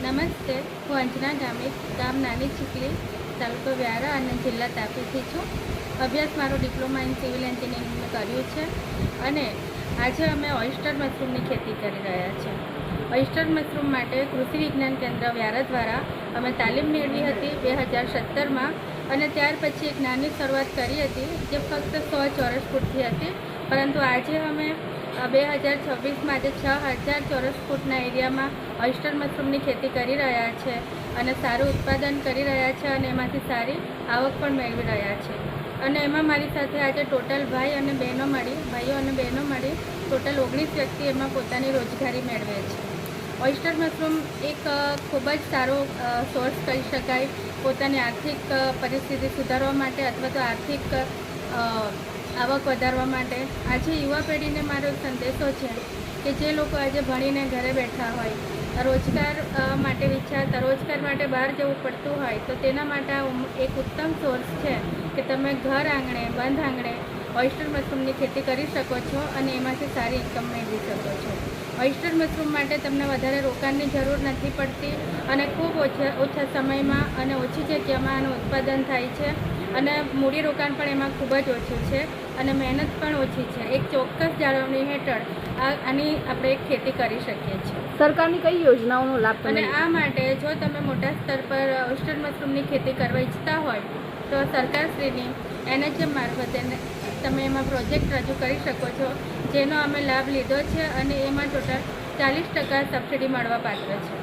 નમસ્તે, હું અંજના ગામિત, ગામ નાની ચીખલી, તાલુકો વ્યારા અને જિલ્લા તાપીથી છું. અભ્યાસ મારો ડિપ્લોમા ઇન સિવિલ એન્જિનિયરિંગમાં કર્યું છે અને આજે અમે ઓયસ્ટર મશરૂમની ખેતી કરી રહ્યા છીએ. ઓયસ્ટર મશરૂમ માટે કૃષિ વિજ્ઞાન કેન્દ્ર વ્યારા દ્વારા અમે તાલીમ મેળવી હતી 2017માં અને ત્યાર પછી એક નાની શરૂઆત કરી હતી જે ફક્ત 100 ચોરસ ફૂટથી હતી, પરંતુ આજે અમે 2026માં આજે 6000 ચોરસ ફૂટના એરિયામાં ઓયસ્ટર મશરૂમની ખેતી કરી રહ્યા છે અને સારું ઉત્પાદન કરી રહ્યા છે અને એમાંથી સારી આવક પણ મેળવી રહ્યા છે. અને એમાં મારી સાથે આજે ટોટલ ભાઈઓ અને બહેનો મળી ટોટલ 19 વ્યક્તિ એમાં પોતાની રોજગારી મેળવે છે. ઓયસ્ટર મશરૂમ એક ખૂબ જ સારો સોર્સ કહી શકાય પોતાની આર્થિક પરિસ્થિતિ સુધારવા માટે અથવા તો આર્થિક આવક વધારવા માટે. આજે યુવા પેઢીને મારો સંદેશો છે કે જે લોકો આજે ભણીને ઘરે બેઠા હોય, રોજગાર માટે બહાર જવું પડતું હોય તો તેના માટે એક ઉત્તમ સોર્સ છે કે તમે ઘર આંગણે બંધ આંગણે ઓયસ્ટર મશરૂમની ખેતી કરી શકો છો અને એમાંથી સારી ઇન્કમ મેળવી શકો છો. ઓયસ્ટર મશરૂમ માટે તમને વધારે રોકાણની જરૂર નથી પડતી અને ખૂબ ઓછા સમયમાં અને ઓછી જગ્યામાં આનું ઉત્પાદન થાય છે અને મૂડી રોકાણ પણ એમાં ખૂબ જ ઓછું છે અને મહેનત પણ ઓછી છે. એક ચોક્કસ જાળવણી હેઠળ આની આપણે ખેતી કરી શકીએ છીએ. સરકારની કઈ યોજનાઓનો લાભ અને આ માટે જો તમે મોટા સ્તર પર ઓયસ્ટર મશરૂમની ખેતી કરવા ઈચ્છતા હોય તો સરકારશ્રીની NHM મારફતે તમે એમાં પ્રોજેક્ટ રજૂ કરી શકો છો, જેનો અમે લાભ લીધો છે અને એમાં ટોટલ 40% સબસિડી મળવા પાત્ર છે.